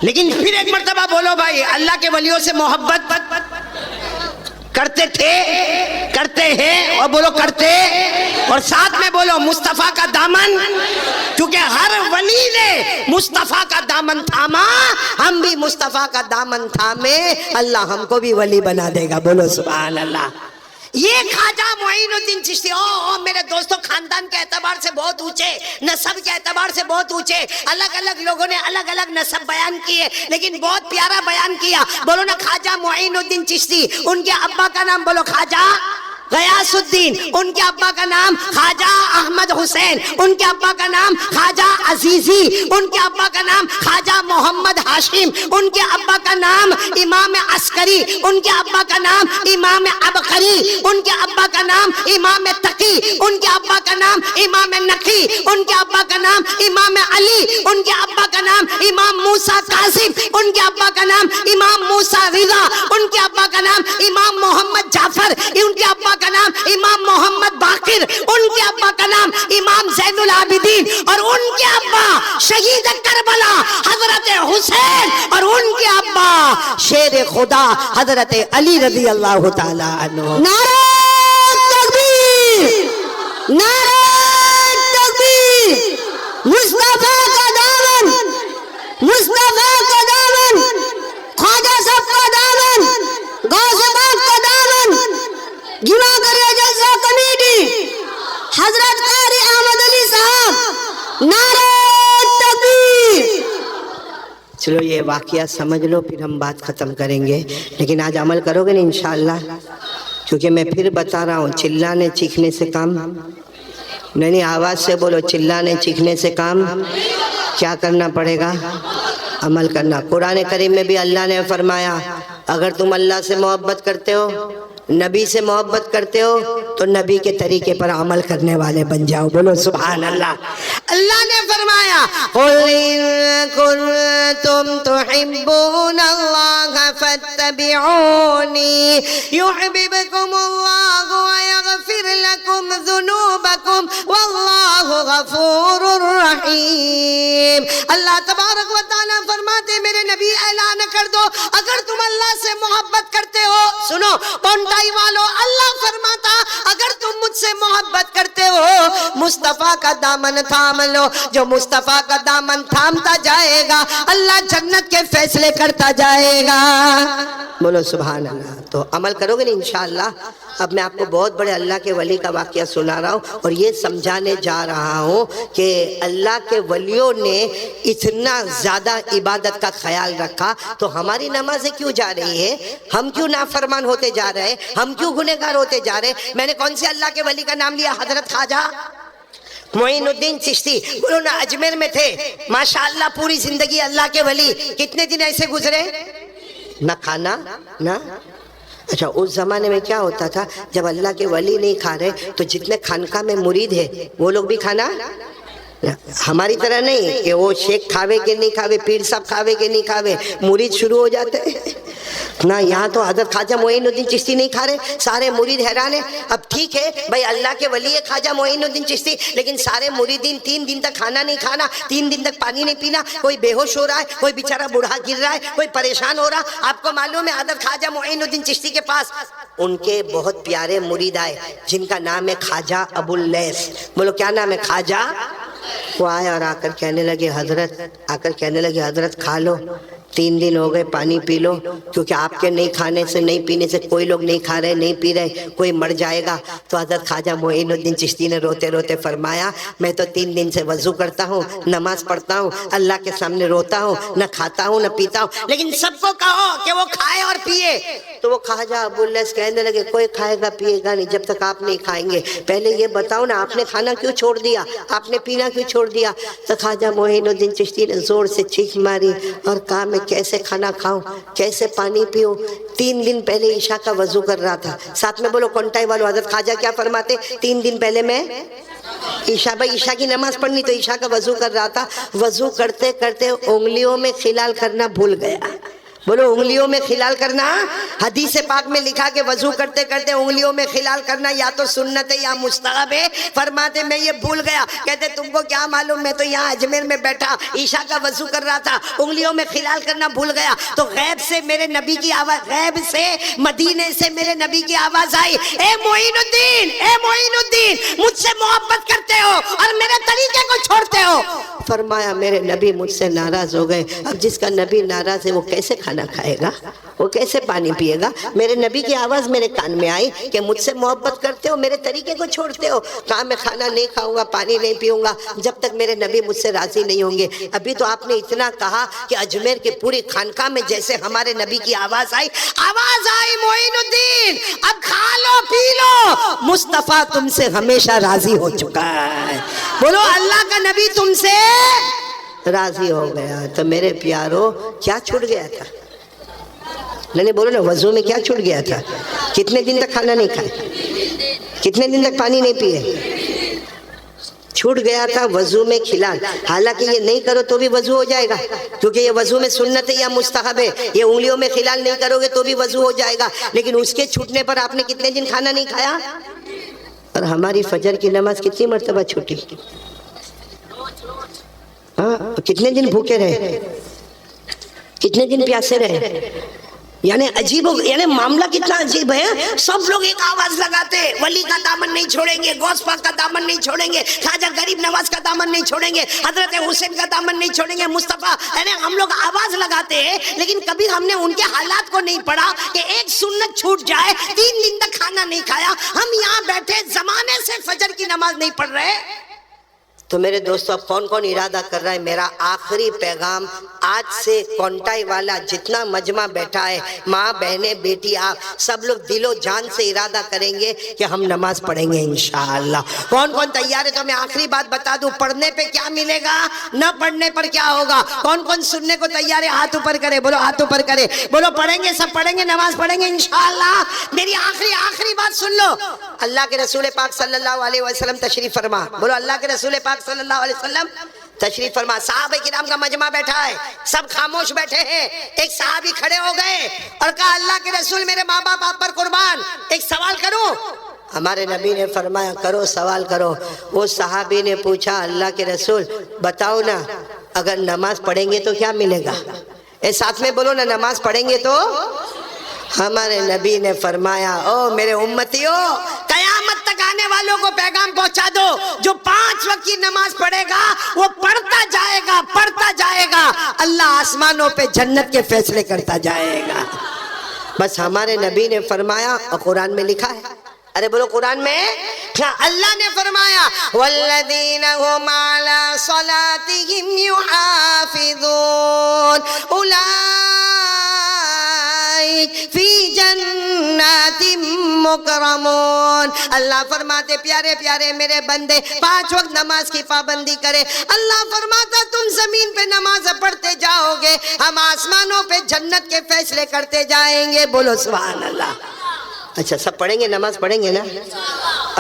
لیکن پھر ایک مرتبہ بولو بھائی، اللہ کے ولیوں سے محبت کرتے تھے، کرتے ہیں، اور بولو کرتے، اور ساتھ میں بولو مصطفیٰ کا دامن، کیونکہ ہر ولی نے مصطفیٰ کا دامن تھاما، ہم بھی مصطفیٰ کا دامن تھامے، اللہ ہم کو بھی ولی بنا دے گا، بولو سبحان اللہ۔ یہ خواجہ معین الدین چشتی، میرے دوستوں، خاندان کے اعتبار سے بہت اونچے، نسب کے اعتبار سے بہت اونچے، الگ الگ لوگوں نے الگ الگ نسب بیان کیے، لیکن بہت پیارا بیان کیا۔ بولو نا خواجہ معین الدین چشتی، ان کے ابا کا نام بولو خواجہ غیاث الدین، ان کے ابا کا نام خواجہ احمد حسین، ان کے ابا کا نام خواجہ عزیزی، ان کے ابا کا نام خواجہ محمد ہاشم، ان کے ابا کا نام امام عسکری، ان کے ابا کا نام امام عبقری، ان کے ابا کا نام امام تقی، ان کے ابا کا نام امام نقی، ان کے ابا کا نام امام علی، ان کے ابا کا نام امام موسیٰ کاظم، ان کے ابا کا نام امام موسیٰ رضا، ان کے ابا کا نام امام محمد جعفر، ان کے ابا کا نام امام محمد باقر، ان کے ابا کا نام امام زین العابدین، اور ان کے ابا شہید کربلا حضرت حسین، اور ان کے ابا شیر خدا حضرت علی رضی اللہ تعالی عنہ۔ نعرہ تکبیر، نعرہ تکبیر، مصطفیٰ کا دامن، مصطفیٰ کا دامن، خواجہ صاحب کا دامن، غوث پاک کا دامن، جمع کریے جلسہ کمیٹی، حضرت قاری احمد علی صاحب، نعرہ تکبیر۔ چلو یہ واقعہ سمجھ لو، پھر ہم بات ختم کریں گے، لیکن آج عمل کرو گے نا انشاءاللہ، کیونکہ میں پھر بتا رہا ہوں، چلانے چیخنے سے کام نہیں، آواز سے بولو، چلانے چیخنے سے کام کیا کرنا پڑے گا؟ عمل کرنا۔ قرآن کریم میں بھی اللہ نے فرمایا، اگر تم اللہ سے محبت کرتے ہو، نبی سے محبت کرتے ہو، تو نبی کے طریقے پر عمل کرنے والے بن جاؤ، بولو سبحان اللہ۔ اللہ نے فرمایا، قُلْ إِن كُنتُمْ تُحِبُّونَ اللَّهَ فَاتَّبِعُونِي يُحْبِبْكُمُ اللَّهُ وَيَغْفِرْ لَكُمْ ذُنُوبَكُمْ وَاللَّهُ غَفُورٌ رَحِيمٌ۔ اللہ تبارک و تعالیٰ فرماتے، میرے نبی اعلان کر دو، اگر تم اللہ سے محبت کرتے ہو، سنو پونٹائی والو، اللہ فرماتا اگر تم مجھ سے محبت کرتے ہو، مصطفیٰ کا دامن تھام لو، جو مصطفیٰ کا دامن تھامتا جائے گا، اللہ جنت کے فیصلے کرتا جائے گا، بولو سبحان اللہ۔ تو عمل کرو گے نا انشاءاللہ۔ اب میں آپ کو بہت بڑے اللہ کے ولی کا واقعہ سنا رہا ہوں، اور یہ سمجھانے جا رہا ہوں کہ اللہ کے ولیوں نے اتنا زیادہ عبادت کا خیال رکھا، تو ہماری نمازیں کیوں جا رہی ہیں؟ ہم کیوں نافرمان ہوتے جا رہے ہیں؟ ہم کیوں گنہگار ہوتے جا رہے ہیں؟ میں نے کون سے اللہ کے ولی کا نام لیا؟ حضرت خواجہ معین الدین چشتی، انہوں نے اجمیر میں تھے، ماشاءاللہ پوری زندگی اللہ کے ولی، کتنے دن ایسے گزرے؟ نہ کھانا نہ، اچھا اس زمانے میں کیا ہوتا تھا، جب اللہ کے ولی نہیں کھا رہے تو جتنے خانقاہ میں مرید ہے وہ لوگ بھی کھانا، ہماری طرح نہیں کہ وہ شیخ کھاوے کے نہیں کھاوے، پیر صاحب کھاوے کے نہیں کھاوے، مرید شروع ہو جاتے نہ۔ یہاں تو حضرت خواجہ معین الدین چشتی نہیں کھا رہے، سارے مرید حیران ہیں۔ اب ٹھیک ہے بھائی، اللہ کے ولی ہے خواجہ معین الدین چشتی، لیکن سارے مریدین 3 دن تک کھانا نہیں کھانا، 3 دن تک پانی نہیں پینا، کوئی بے ہوش ہو رہا ہے، کوئی بیچارہ بوڑھا گر رہا ہے، کوئی پریشان ہو رہا۔ آپ کو معلوم ہے حضرت خواجہ معین الدین چشتی کے پاس ان کے بہت پیارے مرید آئے، جن کا نام ہے خواجہ ابو اللیث، بولو کیا نام ہے؟ خواجہ۔ وہ آئے اور آ کر کہنے لگے حضرت کھا لو، 3 دن ہو گئے، پانی پی لو، کیونکہ آپ کے نہیں کھانے سے نہیں پینے سے کوئی لوگ نہیں کھا رہے نہیں پی رہے، کوئی مر جائے گا۔ تو حضرت خواجہ معین الدین چشتی نے روتے روتے فرمایا، میں تو 3 دن سے وضو کرتا ہوں، نماز پڑھتا ہوں، اللہ کے سامنے روتا ہوں، نہ کھاتا ہوں نہ پیتا ہوں، لیکن سب کو کہو کہ وہ کھائے اور پیے۔ تو وہ خواجہ ابو اللیث کہنے لگے، کوئی کھائے گا پیے گا نہیں جب تک آپ نہیں کھائیں گے، پہلے یہ بتاؤ نا آپ نے کھانا کیوں چھوڑ دیا، آپ نے پینا کیوں چھوڑ دیا؟ تو خواجہ معین الدین چشتی نے زور سے چیخ ماری اور کہا، میں کیسے کھانا کھاؤں، کیسے پانی پیوں؟ 3 دن پہلے عشاء کا وضو کر رہا تھا، ساتھ میں بولو کونٹائی والو، حضرت خواجہ کیا فرماتے؟ 3 دن پہلے میں عشاء کی نماز پڑھنی تو عشاء کا وضو کر رہا تھا، وضو کرتے کرتے انگلیوں میں خلال کرنا بھول گیا، بولو انگلیوں میں خلال کرنا، حدیث پاک میں لکھا کہ وضو کرتے کرتے انگلیوں میں خلال کرنا یا تو سنت ہے یا مستحب ہے۔ فرماتے میں یہ بھول گیا، کہتے تم کو کیا معلوم، میں تو یہاں اجمیر میں بیٹھا عشاء کا وضو کر رہا تھا، انگلیوں میں خلال کرنا بھول گیا۔ تو غیب سے میرے نبی کی آواز، غیب سے مدینے سے میرے نبی کی آواز آئی، اے معین الدین، اے معین الدین، مجھ سے محبت کرتے ہو اور میرے طریقے کو چھوڑتے ہو۔ فرمایا میرے نبی مجھ سے ناراض ہو گئے۔ اب جس کا نبی ناراض ہے وہ کیسے کھانا کھائے گا، وہ کیسے پانی پیے گا؟ میرے نبی کی آواز میرے کان میں آئی کہ مجھ سے محبت کرتے ہو، میرے طریقے کو چھوڑتے ہو۔ کہا میں کھانا نہیں کھاؤں گا، پانی نہیں پیوں گا جب تک میرے نبی مجھ سے راضی نہیں ہوں گے۔ ابھی تو آپ نے اتنا کہا کہ اجمیر کے پوری خانقاہ میں جیسے ہمارے نبی کی آواز آئی معین الدین، اب کھا لو پی لو، مصطفیٰ تم سے ہمیشہ راضی ہو چکا ہے۔ بولو اللہ کا نبی تم سے راضی ہو گیا۔ تو میرے پیارو کیا چھوٹ گیا تھا؟ نہیں بولو نا، وضو میں کیا چھوٹ گیا تھا؟ کتنے دن تک کھانا نہیں کھائے، کتنے دن تک پانی نہیں پیے؟ چھوٹ گیا تھا وضو میں خلال۔ حالانکہ یہ نہیں کرو تو بھی وضو ہو جائے گا، کیونکہ یہ وضو میں سنت ہے یا مستحب ہے۔ یہ انگلیوں میں خلال نہیں کرو گے تو بھی وضو ہو جائے گا، لیکن اس کے چھوٹنے پر آپ نے کتنے دن کھانا نہیں کھایا؟ اور ہماری فجر کی نماز کتنی مرتبہ چھوٹی؟ کتنے دن بھوکے رہے، کتنے دن پیاسے رہے؟ یعنی عجیب یعنی معاملہ کتنا عجیب ہے۔ سب لوگ ایک آواز لگاتے، ولی کا دامن نہیں چھوڑیں گے، غوث پاک کا دامن نہیں چھوڑیں گے، خواجہ غریب نواز کا دامن نہیں چھوڑیں گے، حضرت حسین کا دامن نہیں چھوڑیں گے، مصطفیٰ، یعنی ہم لوگ آواز لگاتے ہیں، لیکن کبھی ہم نے ان کے حالات کو نہیں پڑھا کہ ایک سنت چھوٹ جائے، 3 دن تک کھانا نہیں کھایا، ہم یہاں بیٹھے زمانے سے فجر کی نماز نہیں پڑھ رہے۔ تو میرے دوستو اب کون کون ارادہ کر رہا ہے؟ میرا آخری پیغام آج سے کونٹائی والا جتنا مجمع بیٹھا ہے، ماں بہنیں بیٹی آپ سب لوگ دل و جان سے ارادہ کریں گے کہ ہم نماز پڑھیں گے انشاءاللہ۔ کون کون تیار ہے؟ تو میں آخری بات بتا دوں، پڑھنے پہ کیا ملے گا، نہ پڑھنے پر کیا ہوگا۔ کون کون سننے کو تیار ہے؟ ہاتھ اوپر کرے، بولو ہاتھ اوپر کرے، بولو پڑھیں گے، سب پڑھیں گے، نماز پڑھیں گے انشاءاللہ۔ میری آخری بات سن لو، اللہ کے رسول پاک صلی اللہ علیہ وسلم تشریف فرما، بولو اللہ کے رسول پاک صلی اللہ علیہ وسلم تشریف فرما۔ صحابہ کرام کا مجمع بیٹھا ہے، سب خاموش بیٹھے ہیں۔ ایک صحابی کھڑے ہو گئے اور کہا اللہ کے رسول میرے ماں باپ آپ پر قربان، ایک سوال کروں؟ ہمارے نبی نے فرمایا کرو، سوال کرو۔ وہ صحابی نے پوچھا اللہ کے رسول بتاؤ نا، اگر نماز پڑھیں گے تو کیا ملے گا؟ اے ساتھ میں بولو نا، نماز پڑھیں گے تو؟ ہمارے نبی نے فرمایا او میرے امتیوں، قیامت تک آنے والوں کو پیغام پہنچا دو، جو 5 وقت کی نماز پڑھے گا وہ پڑھتا جائے گا، اللہ آسمانوں پہ جنت کے فیصلے کرتا جائے گا۔ بس ہمارے نبی نے فرمایا، اور قرآن میں لکھا ہے، ارے بولو قرآن میں اللہ نے فرمایا والذین هم علی صلاتهم یحافظون فی جنات مکرمون۔ اللہ فرماتے پیارے پیارے میرے بندے 5 وقت نماز کی پابندی کرے۔ اللہ فرماتا تم زمین پہ نماز پڑھتے جاؤ گے، ہم آسمانوں پہ جنت کے فیصلے کرتے جائیں گے، بولو سبحان اللہ۔ اچھا سب پڑھیں گے، نماز پڑھیں گے نا؟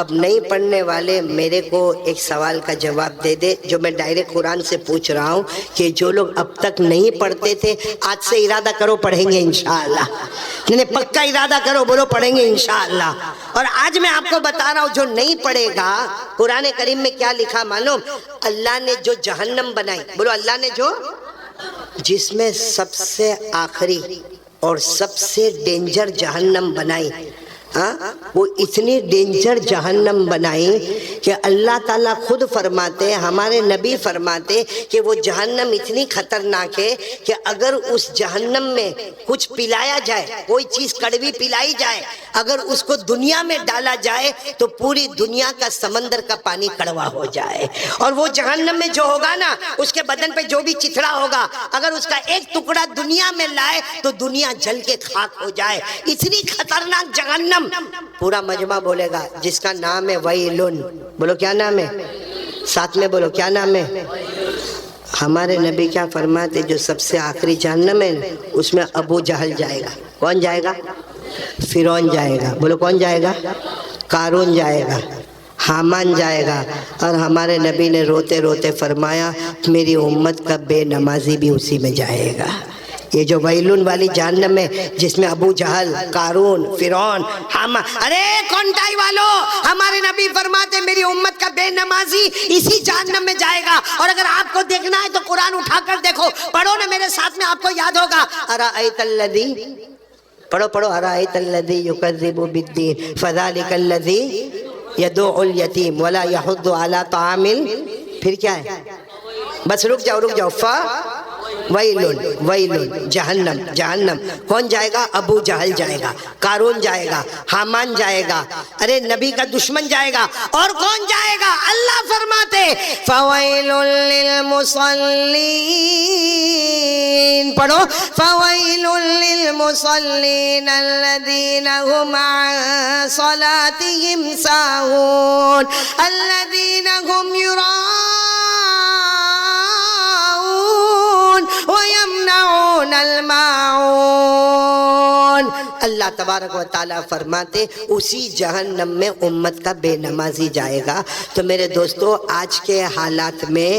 اب نہیں پڑھنے والے میرے کو ایک سوال کا جواب دے دے، جو میں ڈائریکٹ قرآن سے پوچھ رہا ہوں کہ جو لوگ اب تک نہیں پڑھتے تھے آج سے ارادہ کرو پڑھیں گے انشاءاللہ۔ نہیں پکا ارادہ کرو، بولو پڑھیں گے انشاءاللہ۔ اور آج میں آپ کو بتا رہا ہوں جو نہیں پڑھے گا، قرآن کریم میں کیا لکھا معلوم؟ اللہ نے جو جہنم بنائی، بولو اللہ نے جو، جس میں سب سے آخری اور سب سے ڈینجر جہنم بنائی، وہ اتنی ڈینجر جہنم بنائی کہ اللہ تعالیٰ خود فرماتے، ہمارے نبی فرماتے کہ وہ جہنم اتنی خطرناک ہے کہ اگر اس جہنم میں کچھ پلایا جائے، کوئی چیز کڑوی پلائی جائے، اگر اس کو دنیا میں ڈالا جائے تو پوری دنیا کا سمندر کا پانی کڑوا ہو جائے۔ اور وہ جہنم میں جو ہوگا نا، اس کے بدن پہ جو بھی چتھڑا ہوگا، اگر اس کا ایک ٹکڑا دنیا میں لائے تو دنیا جل کے خاک ہو جائے۔ اتنی خطرناک جہنم۔ پورا مجمع بولے گا جس کا نام ہے ویلن، بولو کیا نام ہے؟ ساتھ میں بولو کیا نام ہے؟ ہمارے نبی کیا فرماتے؟ جو سب سے آخری جہنم ہے اس میں ابو جہل جائے گا۔ کون جائے گا؟ فرعون جائے گا، بولو کون جائے گا؟ قارون جائے گا، حامان جائے گا۔ اور ہمارے نبی نے روتے روتے فرمایا میری امت کا بے نمازی بھی اسی میں جائے گا۔ یہ جو ویلون والی جہنم ہے جس میں ابو جہل، قارون، فرعون، حامان، ارے کونٹائی والو، ہمارے نبی فرماتے میری امت کا بے نمازی اسی جہنم میں جائے گا. اور اگر آپ کو دیکھنا ہے تو قرآن اٹھا کر دیکھو، پڑھو نا میرے ساتھ میں، آپ کو یاد ہوگا. ارأیت الذی، پڑھو پڑھو، ارأیت الذی یکذب بالدین فذلک الذی یدعو الیتیم ولا یحض علی طعام پھر کیا ہے؟ بس رک جاؤ. ویلون، جہنم. جہنم کون جائے گا؟ ابو جہل جائے گا، قارون جائے گا، حامان جائے گا، ارے نبی کا دشمن جائے گا. اور کون جائے گا؟ اللہ فرماتے فویل للمصلین، پڑھو، فویل للمصلین الذین هم عن صلاتهم ساہون الذین هم وَيَمْنَعُونَ الْمَاعُونَ. اللہ تبارک و تعالیٰ فرماتے اسی جہنم میں امت کا بے نمازی جائے گا. تو میرے دوستو آج کے حالات میں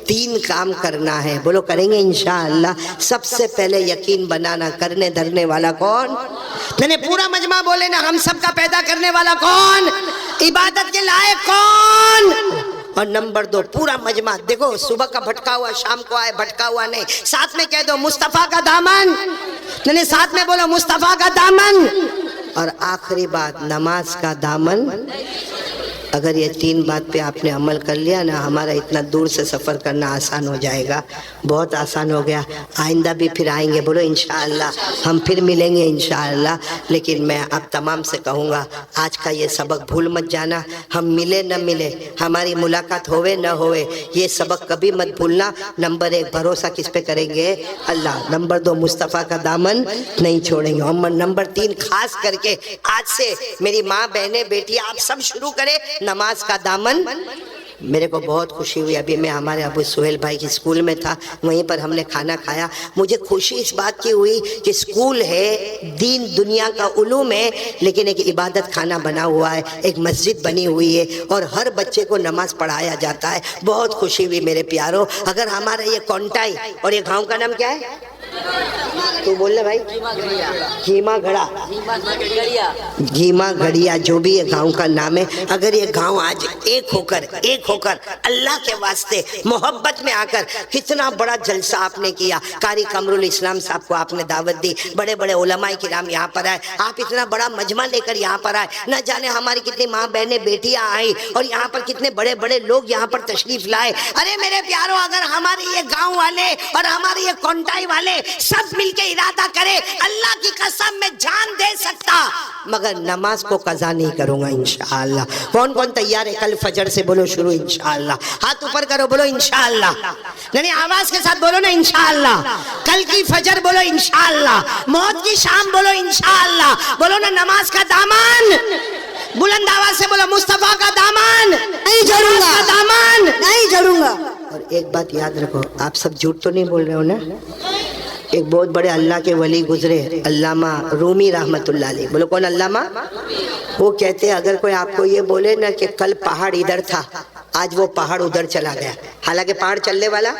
3 کام کرنا ہے، بولو کریں گے انشاءاللہ. سب سے پہلے یقین بنانا، کرنے دھرنے والا کون؟ میں نے پورا مجمع بولے نا، ہم سب کا پیدا کرنے والا کون؟ عبادت کے لائق کون؟ اور نمبر 2 پورا مجمع دیکھو، صبح کا بھٹکا ہوا شام کو آئے، بھٹکا ہوا نہیں. ساتھ میں کہہ دو مصطفیٰ کا دامن، نہیں ساتھ میں بولو مصطفیٰ کا دامن. اور آخری بات نماز کا دامن. اگر یہ 3 بات پہ آپ نے عمل کر لیا نا، ہمارا اتنا دور سے سفر کرنا آسان ہو جائے گا، بہت آسان ہو گیا. آئندہ بھی پھر آئیں گے، بولو انشاءاللہ، ہم پھر ملیں گے انشاءاللہ. لیکن میں اب تمام سے کہوں گا آج کا یہ سبق بھول مت جانا. ہم ملے نہ ملے، ہماری ملاقات ہوئے نہ ہوئے، یہ سبق کبھی مت بھولنا. نمبر 1 بھروسہ کس پہ کریں گے؟ اللہ. نمبر 2 مصطفیٰ کا دامن نہیں چھوڑیں گے. اور نمبر 3 خاص کر کے آج سے میری ماں، بہنیں، بیٹی، آپ سب شروع کریں نماز کا دامن. میرے کو بہت خوشی ہوئی، ابھی میں ہمارے ابو سہیل بھائی کی اسکول میں تھا، وہیں پر ہم نے کھانا کھایا. مجھے خوشی اس بات کی ہوئی کہ اسکول ہے، دین دنیا کا علوم ہے، لیکن ایک عبادت خانہ بنا ہوا ہے، ایک مسجد بنی ہوئی ہے، اور ہر بچے کو نماز پڑھایا جاتا ہے. بہت خوشی ہوئی میرے پیاروں. اگر ہمارا یہ کونٹائی، اور یہ گاؤں کا نام کیا ہے؟ تو بول رہے بھائی، گھیما گھڑا، گھیما گھڑیا، جو بھی یہ گاؤں کا نام ہے، اگر یہ گاؤں آج ایک ہو کر اللہ کے واسطے محبت میں آ کر، کتنا بڑا جلسہ آپ نے کیا. قاری قمر الاسلام صاحب کو آپ نے دعوت دی، بڑے بڑے علماء کرام یہاں پر آئے، آپ اتنا بڑا مجمع لے کر یہاں پر آئے. نہ جانے ہماری کتنی ماں بہنیں بیٹیاں آئیں، اور یہاں پر کتنے بڑے بڑے لوگ یہاں پر تشریف لائے. ارے میرے پیاروں، اگر ہمارے یہ گاؤں والے اور ہمارے یہ کونٹائی والے سب مل کے ارادہ کرے، اللہ کی قسم میں جان دے سکتا، مگر نماز کو قضا نہیں کروں گا انشاءاللہ. کون کون تیار ہے؟ کل فجر سے بولو شروع انشاءاللہ. ہاتھ اوپر کرو، بولو انشاءاللہ. نہیں آواز کے ساتھ بولو نا انشاءاللہ. کل کی فجر بولو انشاءاللہ. موت کی شام بولو انشاءاللہ. بولو نا نماز کا دامن. بلند آواز سے بولو مصطفیٰ کا دامن نہیں چھوڑوں گا، دامن نہیں چھوڑوں گا. اور ایک بات یاد رکھو، آپ سب جھوٹ تو نہیں بول رہے ہو نا؟ ایک بہت بڑے اللہ کے ولی گزرے، علامہ رومی رحمت اللہ علیہ. بولو کون علامہ؟ وہ کہتے ہیں اگر کوئی آپ کو یہ بولے نا کہ کل پہاڑ ادھر تھا، آج وہ پہاڑ ادھر چلا گیا، حالانکہ پہاڑ چلنے والا،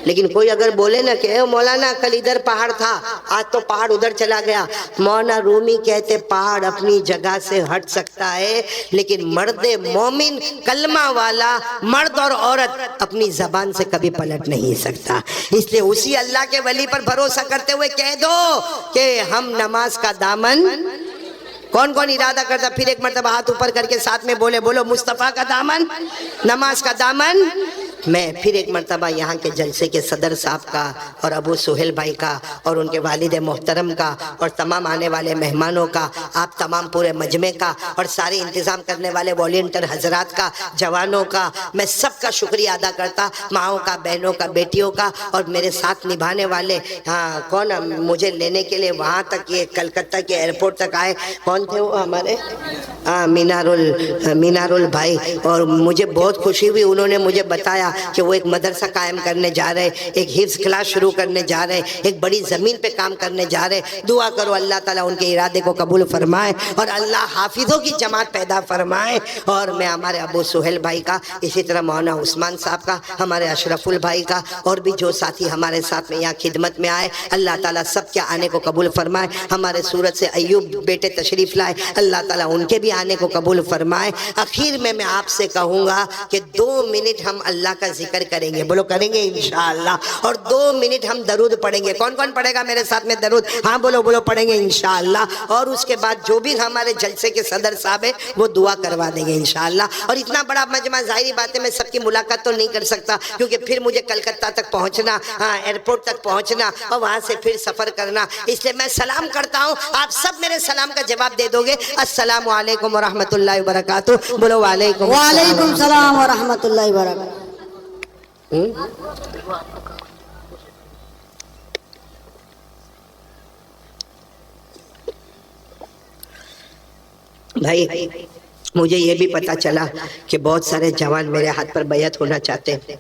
لیکن کوئی اگر بولے نا کہ اے مولانا کل ادھر پہاڑ تھا، آج تو پہاڑ ادھر چلا گیا. مولانا رومی کہتے پہاڑ اپنی جگہ سے ہٹ سکتا ہے، لیکن مرد مومن کلمہ والا مرد اور عورت اپنی زبان سے کبھی پلٹ نہیں سکتا. اس لیے اسی اللہ کے ولی پر بھروسہ کرتے ہوئے کہہ دو کہ ہم نماز کا دامن. کون کون ارادہ کرتا؟ پھر ایک مرتبہ ہاتھ اوپر کر کے ساتھ میں بولے، بولو مصطفیٰ کا دامن، نماز کا دامن. میں پھر ایک مرتبہ یہاں کے جلسے کے صدر صاحب کا اور ابو سہیل بھائی کا اور ان کے والد محترم کا اور تمام آنے والے مہمانوں کا، آپ تمام پورے مجمع کا اور سارے انتظام کرنے والے والنٹیئر حضرات کا، جوانوں کا، میں سب کا شکریہ ادا کرتا، ماؤں کا، بہنوں کا، بیٹیوں کا، اور میرے ساتھ نبھانے والے. ہاں کون مجھے لینے کے لیے وہاں تک، یہ کلکتہ کے ایئرپورٹ تک آئے، کون تھے وہ ہمارے؟ مینار ال بھائی. اور مجھے بہت خوشی ہوئی، انہوں نے مجھے بتایا کہ وہ ایک مدرسہ قائم کرنے جا رہے, ایک حفظ کلاس شروع کرنے جا رہے, ایک بڑی زمین پہ کام کرنے جا رہے. دعا کرو اللہ تعالیٰ ان کے ارادے کو قبول فرمائے اور اللہ حافظوں کی جماعت پیدا فرمائے. اور میں ہمارے ابو سہیل بھائی کا, اسی طرح مولانا عثمان صاحب کا, ہمارے اشرف البھائی کا, اور بھی جو ساتھی ہمارے ساتھ میں یہاں خدمت میں آئے, اللہ تعالیٰ سب کے آنے کو قبول فرمائے. ہمارے سورت سے ایوب بیٹے تشریف لائے, اللہ تعالیٰ ان کے بھی آنے کو قبول فرمائے. اخیر میں آپ سے کہوں گا کہ 2 منٹ ہم اللہ کا ذکر کریں گے, بولو کریں گے انشاءاللہ, اور 2 منٹ ہم درود پڑھیں گے. کون کون پڑھے گا میرے ساتھ میں درود؟ ہاں بولو بولو, پڑھیں گے انشاءاللہ. اور اس کے بعد جو بھی ہمارے جلسے کے صدر صاحب ہیں وہ دعا کروا دیں گے انشاءاللہ. اور اتنا بڑا مجمع, ظاہری بات ہے میں سب کی ملاقات تو نہیں کر سکتا کیونکہ پھر مجھے کلکتہ تک پہنچنا, ایئرپورٹ تک پہنچنا, اور وہاں سے پھر سفر کرنا. اس لیے میں سلام کرتا ہوں, آپ سب میرے سلام کا جواب دے دو گے. السلام علیکم ورحمۃ اللہ وبرکاتہ. بولو وعلیکم وعلیکم السلام ورحمۃ اللہ وبرکاتہ. بھائی مجھے یہ بھی پتا چلا کہ بہت سارے جوان میرے ہاتھ پر بیعت ہونا چاہتے ہیں,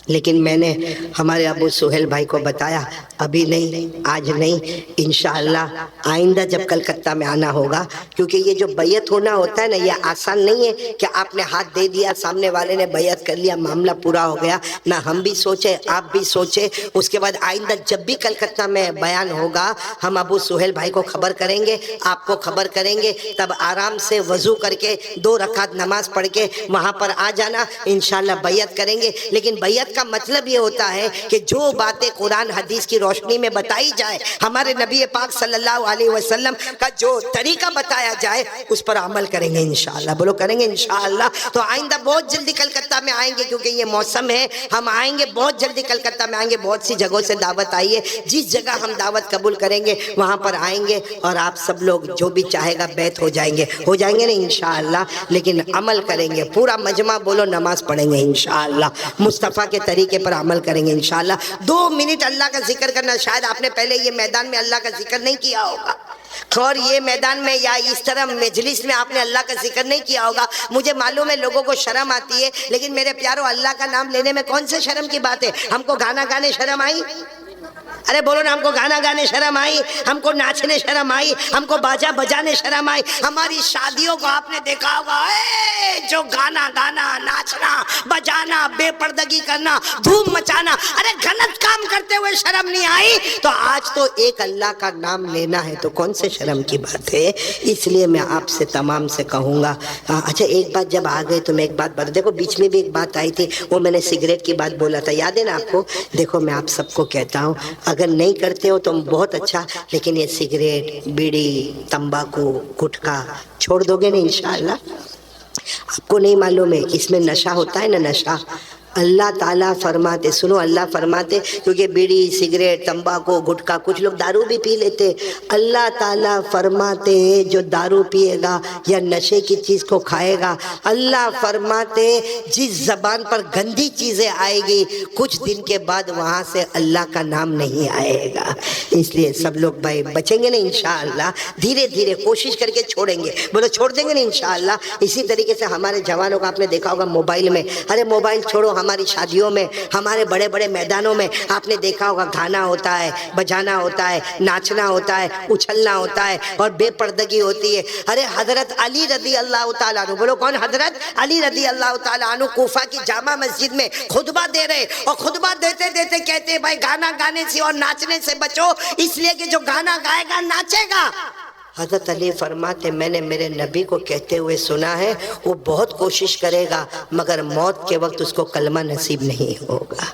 لیکن میں نے ہمارے ابو سہیل بھائی کو بتایا ابھی نہیں, آج نہیں, انشاءاللہ آئندہ جب کلکتہ میں آنا ہوگا. کیونکہ یہ جو بیعت ہونا ہوتا ہے نا, یہ آسان نہیں ہے کہ آپ نے ہاتھ دے دیا, سامنے والے نے بیعت کر لیا, معاملہ پورا ہو گیا. نہ ہم بھی سوچے, آپ بھی سوچے. اس کے بعد آئندہ جب بھی کلکتہ میں بیان ہوگا, ہم ابو سہیل بھائی کو خبر کریں گے, آپ کو خبر کریں گے, تب آرام سے وضو کر کے 2 رکعت نماز پڑھ کے وہاں پر آ جانا, انشاءاللہ بیعت کریں گے. لیکن بیعت کا مطلب یہ ہوتا ہے کہ جو باتیں قرآن حدیث کی روشنی میں بتائی جائے, ہمارے نبی پاک صلی اللہ علیہ وسلم کا جو طریقہ بتایا جائے اس پر عمل کریں گے انشاءاللہ. بولو کریں گے انشاءاللہ. تو آئندہ بہت جلدی کلکتہ میں آئیں گے کیونکہ یہ موسم ہے, ہم آئیں گے بہت جلدی کلکتہ میں آئیں گے. بہت سی جگہوں سے دعوت آئی ہے, جس جگہ ہم دعوت قبول کریں گے وہاں پر آئیں گے, اور آپ سب لوگ جو بھی چاہے گا بیعت ہو جائیں گے نا انشاءاللہ. لیکن عمل کریں گے, پورا مجمع بولو نماز پڑھیں گے انشاءاللہ, مصطفیٰ کے طریقے پر عمل کریں گے انشاءاللہ. 2 منٹ اللہ کا ذکر کرنا. شاید آپ نے پہلے یہ میدان میں اللہ کا ذکر نہیں کیا ہوگا, اور یہ میدان میں یا اس طرح مجلس میں آپ نے اللہ کا ذکر نہیں کیا ہوگا. مجھے معلوم ہے لوگوں کو شرم آتی ہے, لیکن میرے پیارو اللہ کا نام لینے میں کون سے شرم کی بات ہے؟ ہم کو گانا گانے شرم آئی؟ ارے بولو نا, ہم کو گانا گانے شرم آئی, ہم کو ناچنے شرم آئی, ہم کو باجا بجانے شرم آئی. ہماری شادیوں کو آپ نے دیکھا ہوگا, جو گانا گانا, ناچنا بجانا, بے پردگی کرنا, دھوم مچانا, ارے غلط کام کرتے ہوئے شرم نہیں آئی تو آج تو ایک اللہ کا نام لینا ہے تو کون سے شرم کی بات ہے؟ اس لیے میں آپ سے تمام سے کہوں گا. اچھا ایک بات جب آ گئے تو میں ایک بات بتا, دیکھو بیچ میں بھی ایک بات آئی تھی, وہ میں نے سگریٹ کی بات بولا تھا, یاد ہے نا آپ کو؟ دیکھو میں آپ سب کو کہتا ہوں, اگر نہیں کرتے ہو تو بہت اچھا, لیکن یہ سگریٹ, بیڑی, تمباکو, گٹکا چھوڑ دو گے نا انشاءاللہ. آپ کو نہیں معلوم ہے اس میں نشہ ہوتا ہے نا, نشہ اللہ تعالیٰ فرماتے, سنو اللہ فرماتے, کیونکہ بیڑی, سگریٹ, تمباکو, گٹکا, کچھ لوگ دارو بھی پی لیتے. اللہ تعالیٰ فرماتے جو دارو پیے گا یا نشے کی چیز کو کھائے گا, اللہ فرماتے جس زبان پر گندی چیزیں آئے گی کچھ دن کے بعد وہاں سے اللہ کا نام نہیں آئے گا. اس لیے سب لوگ بھائی بچیں گے نا انشاءاللہ, دھیرے دھیرے کوشش کر کے چھوڑیں گے. بولو چھوڑ دیں گے نا انشاءاللہ. اسی طریقے سے ہمارے جوانوں کو آپ نے دیکھا ہوگا موبائل میں, ارے موبائل چھوڑو, ہماری شادیوں میں, ہمارے بڑے بڑے میدانوں میں آپ نے دیکھا ہوگا گانا ہوتا ہے, بجانا ہوتا ہے, ناچنا ہوتا ہے, اچھلنا ہوتا ہے, اور بے پردگی ہوتی ہے. ارے حضرت علی رضی اللہ تعالیٰ عنہ, بولو کون؟ حضرت علی رضی اللہ تعالیٰ عنہ کوفہ کی جامع مسجد میں خطبہ دے رہے, اور خطبہ دیتے دیتے کہتے بھائی گانا گانے سے اور ناچنے سے بچو, اس لیے کہ جو گانا گائے گا ناچے گا. حضرت علی فرماتے میں نے میرے نبی کو کہتے ہوئے سنا ہے, وہ بہت کوشش کرے گا مگر موت کے وقت اس کو کلمہ نصیب نہیں ہوگا.